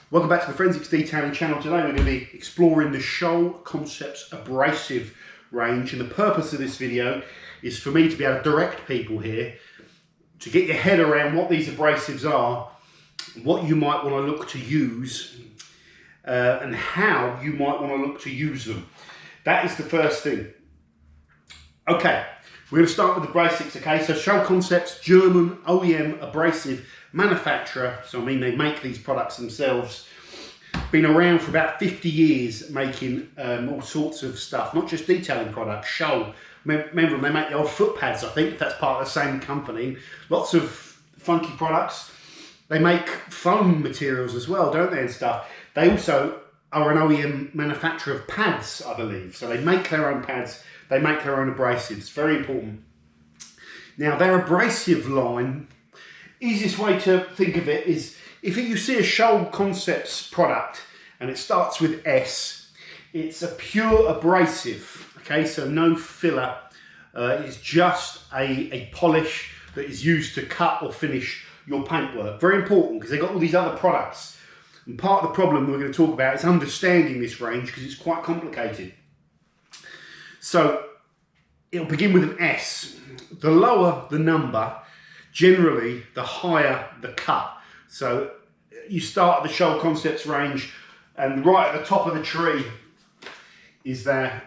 Welcome back to the Forensics Detailing channel. Today we're going to be exploring the Scholl Concepts abrasive range, and the purpose of this video is for me to be able to direct people here to get your head around what these abrasives are, what you might want to look to use, and how you might want to look to use them. That is the first thing. Okay, we're going to start with the basics, okay? So Scholl Concepts, German OEM abrasive manufacturer, so I mean they make these products themselves. Been around for about 50 years making all sorts of stuff, not just detailing products. Scholl, remember they make the old foot pads, I think, that's part of the same company. Lots of funky products. They make foam materials as well, don't they, and stuff. They also are an OEM manufacturer of pads, I believe. So they make their own pads, they make their own abrasives, very important. Now their abrasive line, easiest way to think of it is if you see a Scholl Concepts product and it starts with S, it's a pure abrasive, okay, so no filler. It's just a polish that is used to cut or finish your paintwork. Very important because they've got all these other products. And part of the problem we're going to talk about is understanding this range because it's quite complicated. So it'll begin with an S. The lower the number, generally the higher the cut. So you start at the Scholl Concepts range and right at the top of the tree is their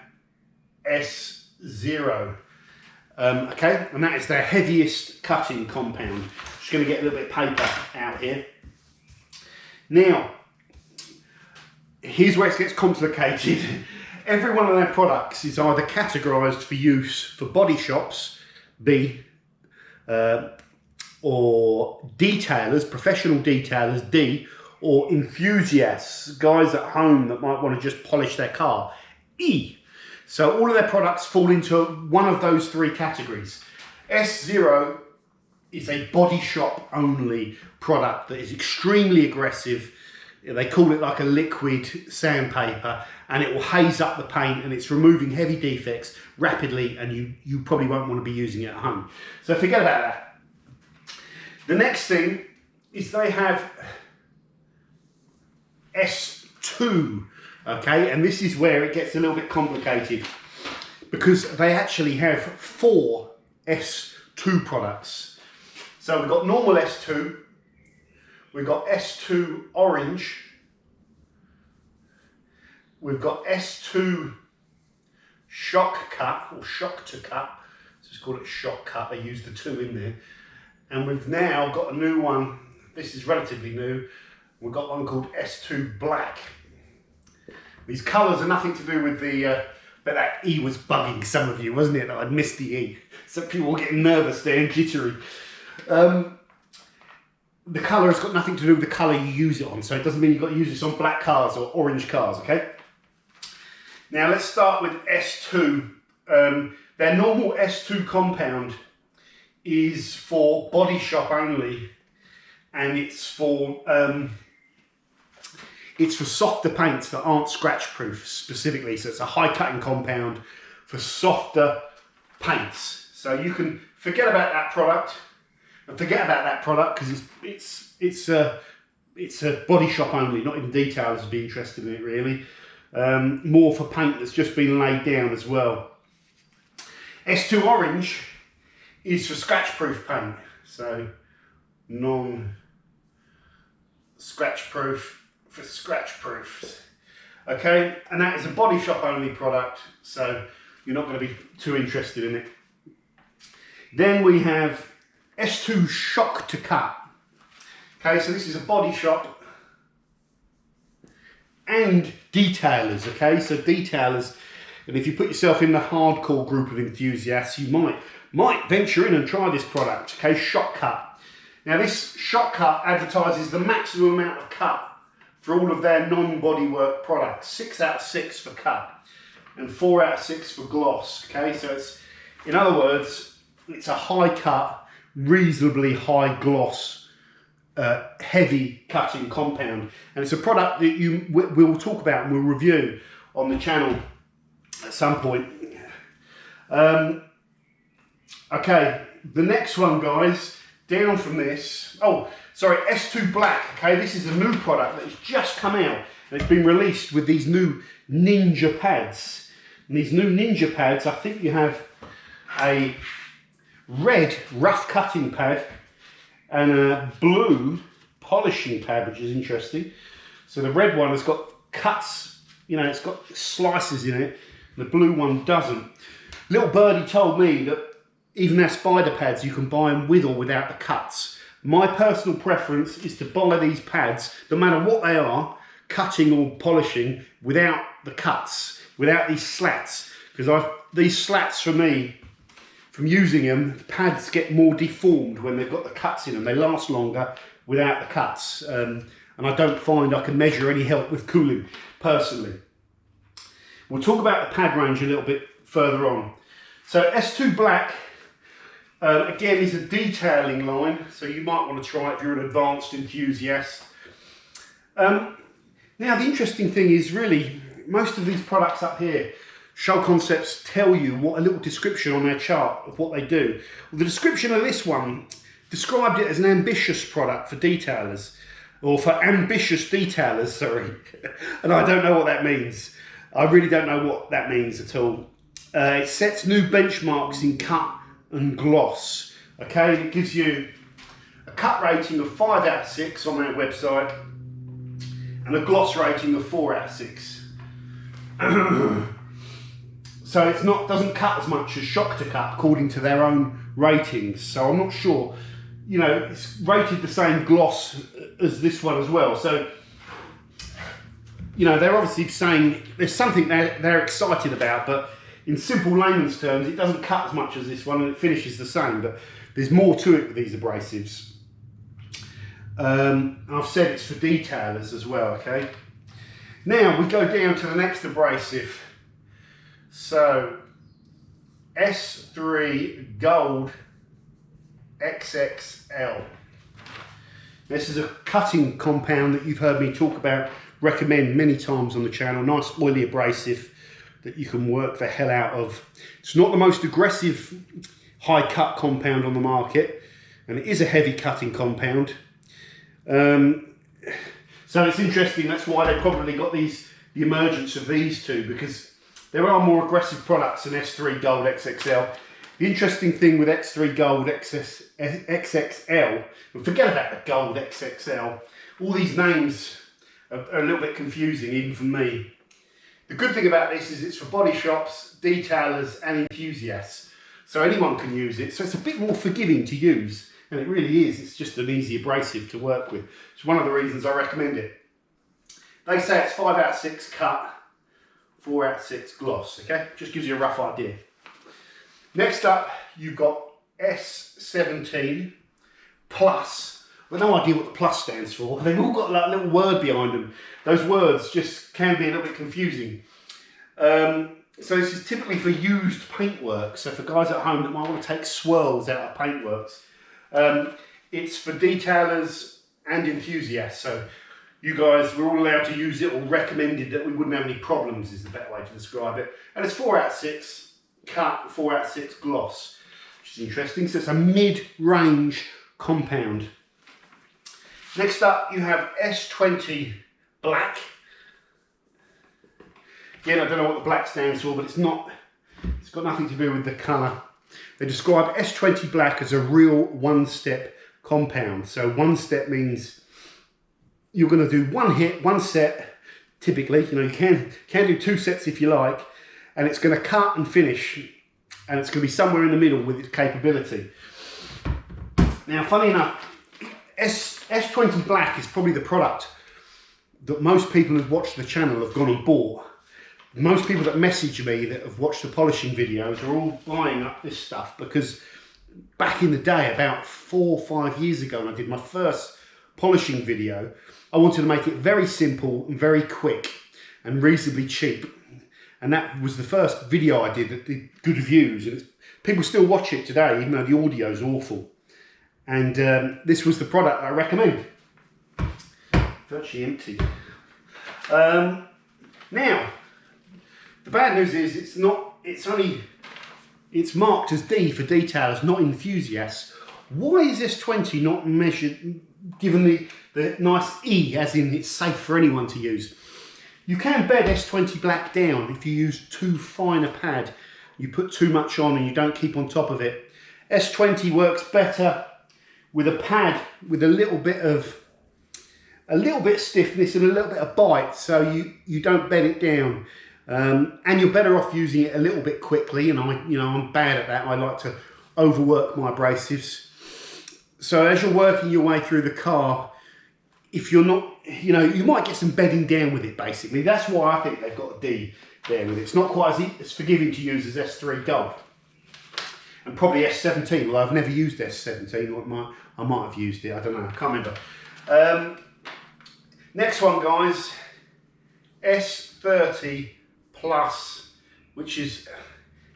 S0. Okay, and that is their heaviest cutting compound. Just going to get a little bit of paper out here. Now, here's where it gets complicated. Every one of their products is either categorised for use for body shops, B, or detailers, professional detailers, D, or enthusiasts, guys at home that might want to just polish their car, E. So all of their products fall into one of those three categories. S0 is a body shop only product that is extremely aggressive. They call it like a liquid sandpaper, and it will haze up the paint, and it's removing heavy defects rapidly, and you probably won't want to be using it at home. So forget about that. The next thing is they have S2, okay, and this is where it gets a little bit complicated because they actually have 4 S2 products. So we've got normal S2, we've got S2 orange, we've got S2 shock cut or shock to cut, let's just call it shock cut, they use the 2 in there. And we've now got a new one, this is relatively new, we've got one called S2 Black. These colours are nothing to do with the, but that E was bugging some of you, wasn't it? That I'd missed the E. So people were getting nervous there and jittery. The colour has got nothing to do with the colour you use it on, so it doesn't mean you've got to use this on black cars or orange cars, okay? Now let's start with S2. Their normal S2 compound is for body shop only, and it's for softer paints that aren't scratch proof specifically. So it's a high cutting compound for softer paints. So you can forget about that product and forget about that product because it's a body shop only. Not even detailers would be interested in it really. More for paint that's just been laid down as well. S2 orange is for scratch proof paint, so non-scratch proof for scratch proofs. Okay, and that is a body shop only product, so you're not going to be too interested in it. Then we have S2 shock to cut. Okay, so this is a body shop and detailers. Okay, so detailers, and if you put yourself in the hardcore group of enthusiasts, you might venture in and try this product, okay, shock cut. Now this shock cut advertises the maximum amount of cut for all of their non-bodywork products. 6 out of 6 for cut and 4 out of 6 for gloss, okay, so it's, in other words, it's a high cut, reasonably high gloss, heavy cutting compound, and it's a product that we'll talk about and we'll review on the channel at some point. Okay, the next one, guys, down from this, oh, sorry, S2 Black, okay, this is a new product that has just come out and it's been released with these new Ninja pads. And these new Ninja pads, I think you have a red rough cutting pad and a blue polishing pad, which is interesting. So the red one has got cuts, you know, it's got slices in it, and the blue one doesn't. Little birdie told me that even our spider pads, you can buy them with or without the cuts. My personal preference is to buy these pads, no matter what they are, cutting or polishing, without the cuts, without these slats. Because these slats for me, from using them, the pads get more deformed when they've got the cuts in them. They last longer without the cuts. And I don't find I can measure any help with cooling, personally. We'll talk about the pad range a little bit further on. So S2 Black, again, is a detailing line, so you might want to try it if you're an advanced enthusiast. Now, the interesting thing is really, most of these products up here, Scholl Concepts tell you what a little description on their chart of what they do. Well, the description of this one described it as an ambitious product for detailers, or for ambitious detailers, sorry. And I don't know what that means. I really don't know what that means at all. It sets new benchmarks in cut and gloss. Okay, it gives you a cut rating of 5 out of 6 on their website and a gloss rating of 4 out of 6. So it's not, doesn't cut as much as Shock to Cut according to their own ratings. So I'm not sure, you know, it's rated the same gloss as this one as well. So, you know, they're obviously saying there's something they're excited about, but in simple layman's terms, it doesn't cut as much as this one and it finishes the same, but there's more to it with these abrasives. I've said it's for detailers as well, okay? Now we go down to the next abrasive. So, S3 Gold XXL. This is a cutting compound that you've heard me talk about, recommend many times on the channel. Nice oily abrasive that you can work the hell out of. It's not the most aggressive high cut compound on the market, and it is a heavy cutting compound. So it's interesting, that's why they've probably got the emergence of these two, because there are more aggressive products than S3 Gold XXL. The interesting thing with S3 Gold XXL, and forget about the Gold XXL, all these names are a little bit confusing even for me. The good thing about this is it's for body shops, detailers and enthusiasts. So anyone can use it. So it's a bit more forgiving to use. And it really is. It's just an easy abrasive to work with. It's one of the reasons I recommend it. They say it's 5 out of 6 cut, 4 out of 6 gloss. Okay, just gives you a rough idea. Next up, you've got S17 Plus. I've no idea what the plus stands for. They've all got like a little word behind them. Those words just can be a little bit confusing. So this is typically for used paintwork. So for guys at home that might want to take swirls out of paintworks. It's for detailers and enthusiasts. So you guys, we're all allowed to use it, or recommended that we wouldn't have any problems is the better way to describe it. And it's 4 out of 6 cut, 4 out of 6 gloss, which is interesting. So it's a mid-range compound. Next up, you have S20 Black. Again, I don't know what the black stands for, but it's got nothing to do with the colour. They describe S20 Black as a real one-step compound. So one step means you're going to do one hit, one set, typically. You know, you can do 2 sets if you like, and it's going to cut and finish, and it's going to be somewhere in the middle with its capability. Now, funny enough, S20 Black is probably the product that most people who've watched the channel have gone and bought. Most people that message me that have watched the polishing videos are all buying up this stuff, because back in the day, about 4 or 5 years ago, when I did my first polishing video, I wanted to make it very simple and very quick and reasonably cheap. And that was the first video I did that did good views. And people still watch it today, even though the audio is awful. And this was the product I recommend. Virtually empty. Now, the bad news is it's marked as D for detailers, not enthusiasts. Why is S20 not measured, given the nice E, as in it's safe for anyone to use? You can bed S20 Black down if you use too fine a pad. You put too much on and you don't keep on top of it. S20 works better with a pad with a little bit of stiffness and a little bit of bite, so you don't bed it down. And you're better off using it a little bit quickly, and I'm bad at that. I like to overwork my abrasives. So as you're working your way through the car, if you're not, you might get some bedding down with it, basically. That's why I think they've got a D there with it. It's not quite as forgiving to use as S3 Gold. And probably S17, although I've never used S17, or I might have used it, I don't know, I can't remember. Next one, guys, S30 Plus, which is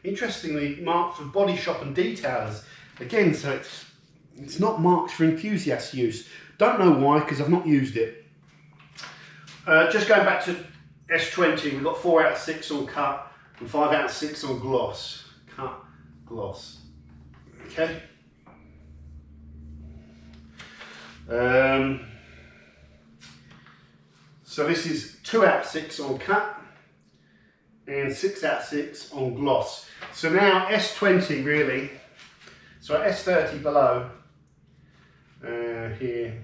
interestingly marked for body shop and detailers. Again, so it's not marked for enthusiast use. Don't know why, because I've not used it. Just going back to S20, we've got 4 out of 6 on cut and 5 out of 6 on gloss. Cut, gloss. Okay. So this is 2 out of 6 on cut and 6 out of 6 on gloss. So now S20 really, so S30 below, here,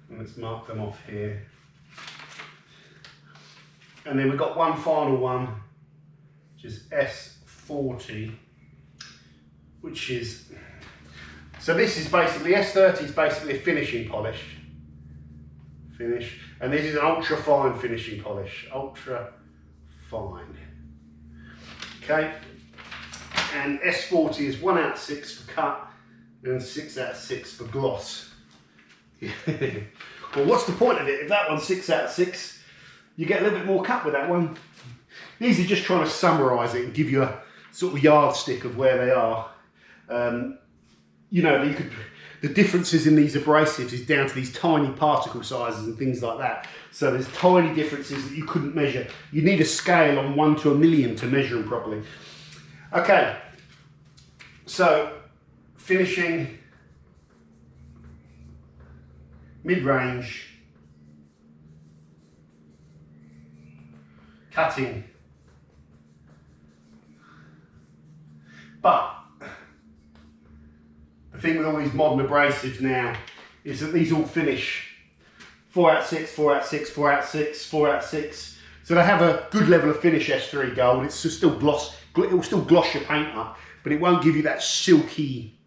and let's mark them off here. And then we've got one final one, which is S40, which is, so this is basically, S30 is basically a finishing polish. Finish, and this is an ultra fine finishing polish, ultra fine. Okay, and S40 is 1 out of 6 for cut and 6 out of 6 for gloss. Well, what's the point of it? If that one's 6 out of 6, you get a little bit more cut with that one. These are just trying to summarise it and give you a sort of yardstick of where they are. The differences in these abrasives is down to these tiny particle sizes and things like that. So there's tiny differences that you couldn't measure. You need a scale on 1 to 1,000,000 to measure them properly. Okay, so finishing, mid-range, cutting. But the thing with all these modern abrasives now is that these all finish 4 out of 6, 4 out of 6, 4 out of 6, 4 out of 6. So they have a good level of finish, S3 Gold. It's still gloss, it will still gloss your paint up, but it won't give you that silky,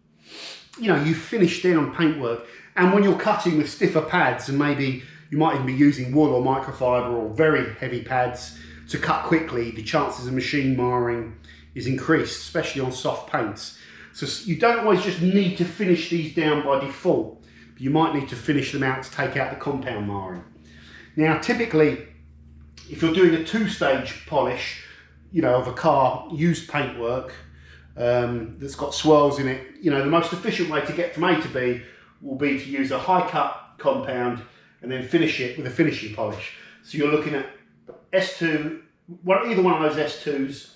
you finish down paintwork. And when you're cutting with stiffer pads, and maybe you might even be using wool or microfiber or very heavy pads to cut quickly, the chances of machine marring is increased, especially on soft paints. So you don't always just need to finish these down by default, but you might need to finish them out to take out the compound marring. Now, typically, if you're doing a 2-stage polish, of a car, used paintwork that's got swirls in it, the most efficient way to get from A to B will be to use a high cut compound and then finish it with a finishing polish. So you're looking at S2, either one of those S2s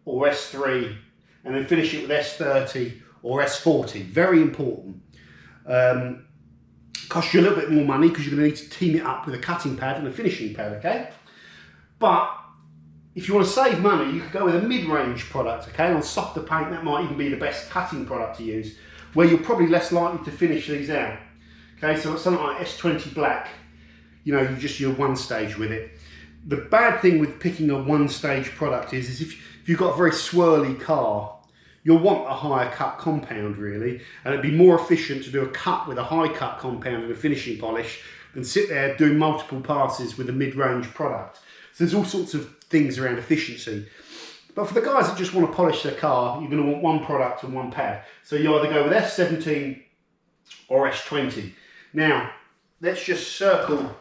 or S3, and then finish it with S30 or S40. Very important. Costs you a little bit more money because you're going to need to team it up with a cutting pad and a finishing pad, okay? But if you want to save money, you could go with a mid-range product, okay? On softer paint, that might even be the best cutting product to use, where you're probably less likely to finish these out. Okay, so something like S20 Black, you just do 1 stage with it. The bad thing with picking a 1-stage product is if you've got a very swirly car, you'll want a higher cut compound really, and it'd be more efficient to do a cut with a high cut compound and a finishing polish than sit there doing multiple passes with a mid-range product. So there's all sorts of things around efficiency. But for the guys that just want to polish their car, you're going to want 1 product and 1 pad. So you either go with S17 or S20. Now, let's just circle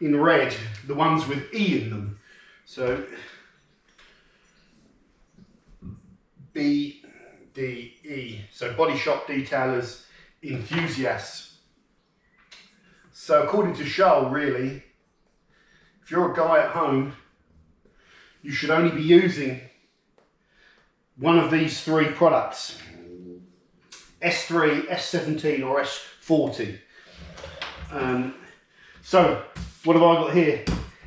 in red the ones with E in them. So B, D, E. So body shop detailers, enthusiasts. So according to Scholl, really, if you're a guy at home, you should only be using one of these 3 products. S3, S17 or S40. So what have I got here?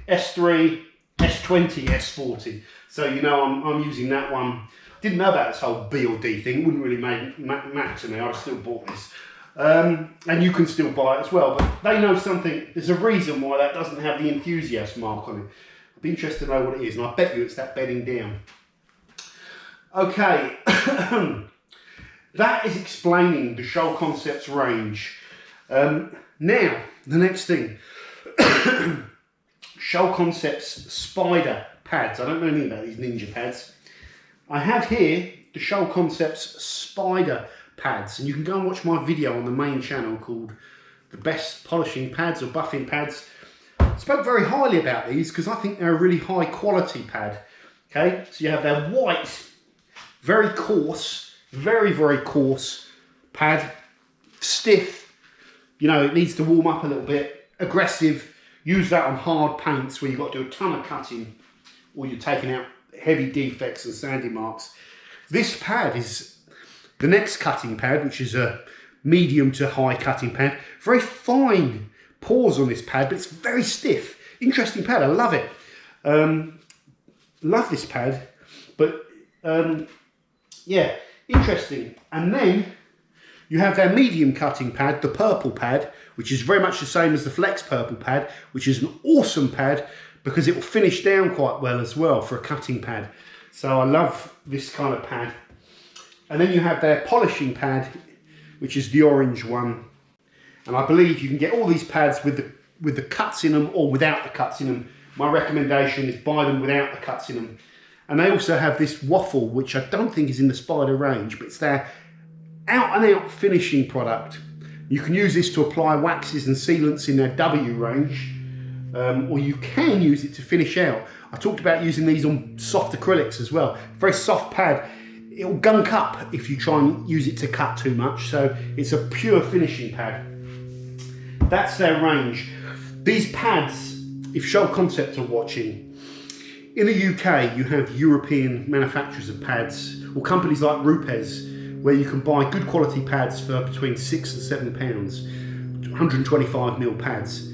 S3, S20, S40. So you know I'm using that one. Didn't know about this whole B or D thing. It wouldn't really matter to me. I'd have still bought this. And you can still buy it as well. But they know something. There's a reason why that doesn't have the enthusiast mark on it. I'd be interested to know what it is. And I bet you it's that bedding down. Okay. That is explaining the Scholl Concepts range. Now, the next thing. Scholl Concepts spider pads. I don't know anything about these ninja pads. I have here the Scholl Concepts spider pads, and you can go and watch my video on the main channel called The Best Polishing Pads or Buffing Pads. I spoke very highly about these because I think they're a really high quality pad. Okay, so you have their white, very coarse, very coarse pad, stiff, you know, it needs to warm up a little bit, aggressive. Use that on hard paints where you've got to do a ton of cutting or you're taking out heavy defects and sanding marks. This pad is the next cutting pad, which is a medium to high cutting pad. Very fine pores on this pad, but it's very stiff. Interesting pad, I love it. Love this pad, but yeah, interesting. And then you have their medium cutting pad, the purple pad, which is very much the same as the Flex purple pad, which is an awesome pad because it will finish down quite well as well for a cutting pad. So I love this kind of pad. And then you have their polishing pad, which is the orange one. And I believe you can get all these pads with the cuts in them or without the cuts in them. My recommendation is buy them without the cuts in them. And they also have this waffle, which I don't think is in the spider range, but it's their out and out finishing product. You can use this to apply waxes and sealants in their W range, or you can use it to finish out. I talked about using these on soft acrylics as well. Very soft pad. It'll gunk up if you try and use it to cut too much, so it's a pure finishing pad. That's their range. These pads, if Scholl Concepts are watching, in the UK you have European manufacturers of pads, or companies like Rupes, where you can buy good quality pads for between £6 and £7, 125mm pads.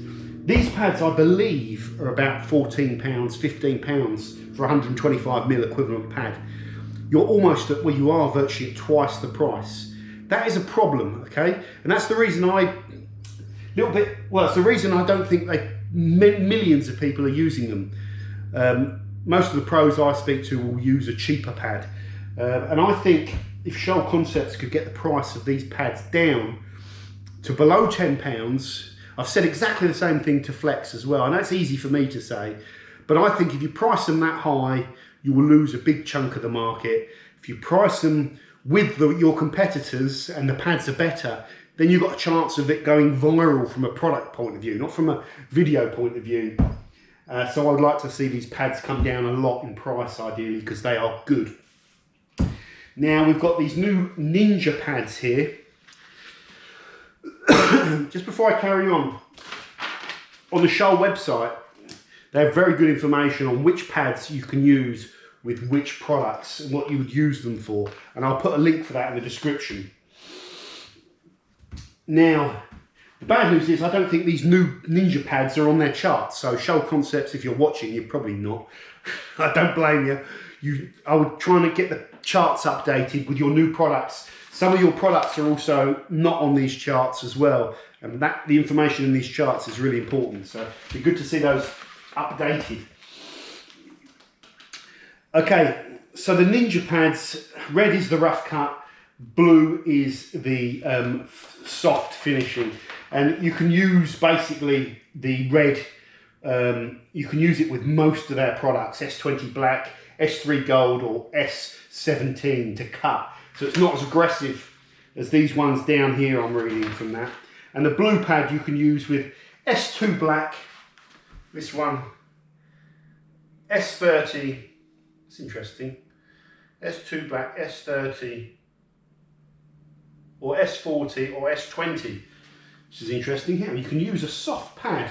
These pads, I believe, are about £14, £15 for 125mm equivalent pad. You're almost at where you are virtually at twice the price. That is a problem, okay? And that's the reason it's the reason I don't think millions of people are using them. Most of the pros I speak to will use a cheaper pad. And I think if Scholl Concepts could get the price of these pads down to below £10, I've said exactly the same thing to Flex as well. I know it's easy for me to say, but I think if you price them that high, you will lose a big chunk of the market. If you price them with your competitors and the pads are better, then you've got a chance of it going viral from a product point of view, not from a video point of view. So I would like to see these pads come down a lot in price ideally because they are good. Now we've got these new Ninja pads here. Just before I carry on the Scholl website, they have very good information on which pads you can use with which products and what you would use them for. And I'll put a link for that in the description. Now, the bad news is I don't think these new Ninja pads are on their charts. So Scholl Concepts, if you're watching, you're probably not. I don't blame you. I would try and get the charts updated with your new products. Some of your products are also not on these charts as well. And the information in these charts is really important. So it'd be good to see those updated. Okay, so the Ninja pads, red is the rough cut, blue is the soft finishing. And you can use basically the red, you can use it with most of their products, S20 Black, S3 Gold or S17 to cut. So it's not as aggressive as these ones down here I'm reading from that. And the blue pad you can use with S2 Black, this one, S30, it's interesting, S2 Black, S30, or S40 or S20, which is interesting here. You can use a soft pad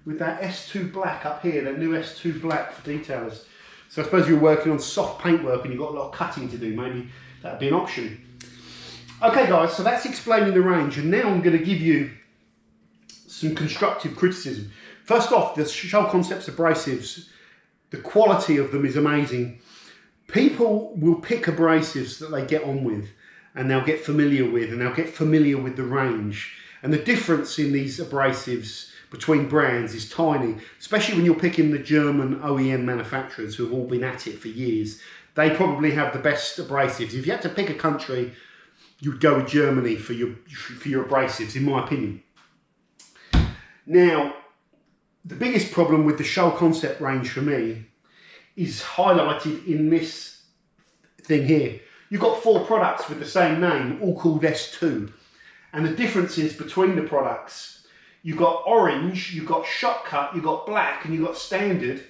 with that S2 Black up here, the new S2 Black for detailers. So I suppose you're working on soft paintwork and you've got a lot of cutting to do, maybe that'd be an option. Okay guys, so that's explaining the range, and now I'm going to give you some constructive criticism. First off, the Scholl Concepts abrasives, the quality of them is amazing. People will pick abrasives that they get on with, and they'll get familiar with, and they'll get familiar with the range. And the difference in these abrasives between brands is tiny, especially when you're picking the German OEM manufacturers who have all been at it for years. They probably have the best abrasives. If you had to pick a country, you would go with Germany for your abrasives, in my opinion. Now, the biggest problem with the Scholl Concept range for me is highlighted in this thing here. You've got 4 products with the same name, all called S2. And the differences between the products, you've got orange, you've got shortcut, you've got black, and you've got standard.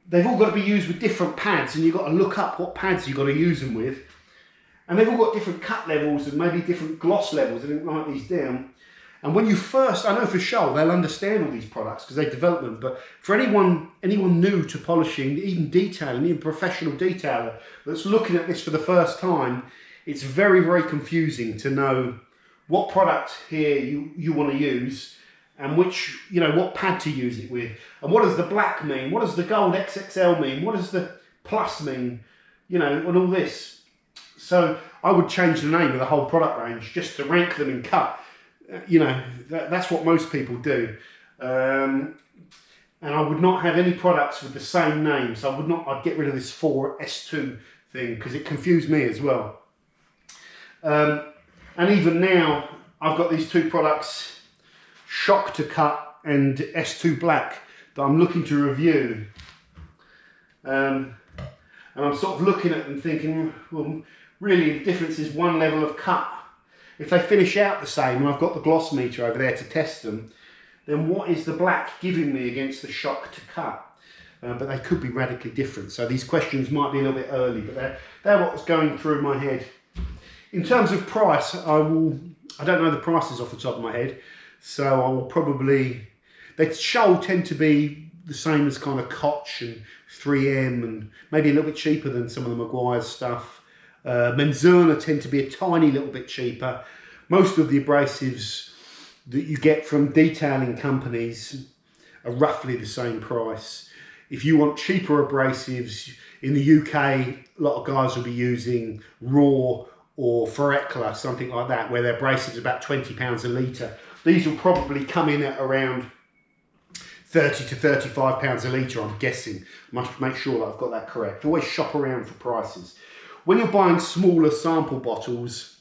They've all got to be used with different pads, and you've got to look up what pads you've got to use them with. And they've all got different cut levels and maybe different gloss levels. I didn't write these down. And when you first, I know for Scholl, they'll understand all these products because they develop them. But for anyone new to polishing, even detailing, even professional detailer that's looking at this for the first time, it's very, very confusing to know what product here you want to use and which, what pad to use it with. And what does the black mean? What does the Gold XXL mean? What does the Plus mean? And all this. So I would change the name of the whole product range just to rank them in cut. That's what most people do. And I would not have any products with the same name. So I'd get rid of this 4S2 thing because it confused me as well. And even now, I've got these 2 products, Shock to Cut and S2 Black, that I'm looking to review. And I'm sort of looking at them thinking, well, really the difference is 1 level of cut. If they finish out the same, and I've got the gloss meter over there to test them, then what is the black giving me against the Shock to Cut? But they could be radically different. So these questions might be a little bit early, but they're what's going through my head. In terms of price, I don't know the prices off the top of my head, so I will probably, they Scholl tend to be the same as kind of Koch and 3M and maybe a little bit cheaper than some of the Meguiar's stuff. Menzerner tend to be a tiny little bit cheaper. Most of the abrasives that you get from detailing companies are roughly the same price. If you want cheaper abrasives, in the UK, a lot of guys will be using Raw or Ferrecla, something like that, where their abrasives are about £20 a litre. These will probably come in at around 30 to 35 pounds a litre, I'm guessing. Must make sure that I've got that correct. Always shop around for prices. When you're buying smaller sample bottles,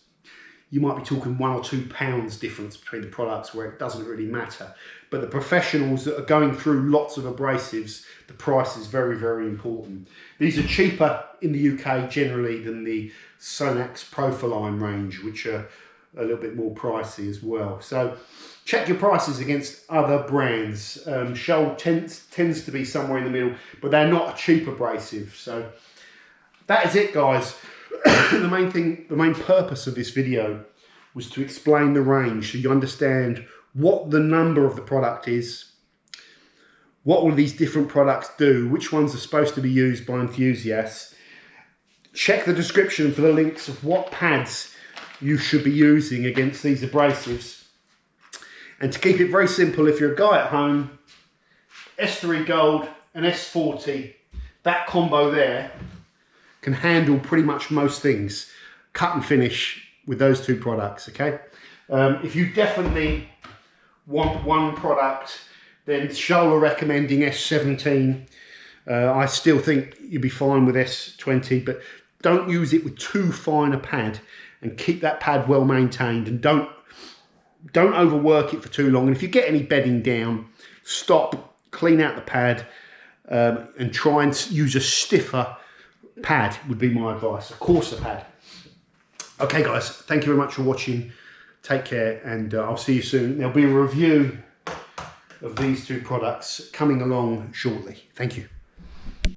you might be talking £1 or £2 difference between the products where it doesn't really matter. But the professionals that are going through lots of abrasives, the price is very, very important. These are cheaper in the UK generally than the Sonax Profiline range, which are a little bit more pricey as well. So check your prices against other brands. Scholl tends to be somewhere in the middle, but they're not a cheap abrasive. So that is it, guys. The main purpose of this video was to explain the range so you understand what the number of the product is, what all these different products do, which ones are supposed to be used by enthusiasts. Check the description for the links of what pads you should be using against these abrasives. And to keep it very simple, if you're a guy at home, S3 Gold and S40, that combo there can handle pretty much most things. Cut and finish with those 2 products, okay? If you definitely want one product, then Scholl are recommending S17. I still think you'd be fine with S20, but don't use it with too fine a pad, and keep that pad well maintained, and don't overwork it for too long. And if you get any bedding down, stop, clean out the pad, and try and use a stiffer pad would be my advice, a coarser pad. Okay guys, thank you very much for watching. Take care, and I'll see you soon. There'll be a review of these 2 products coming along shortly. Thank you.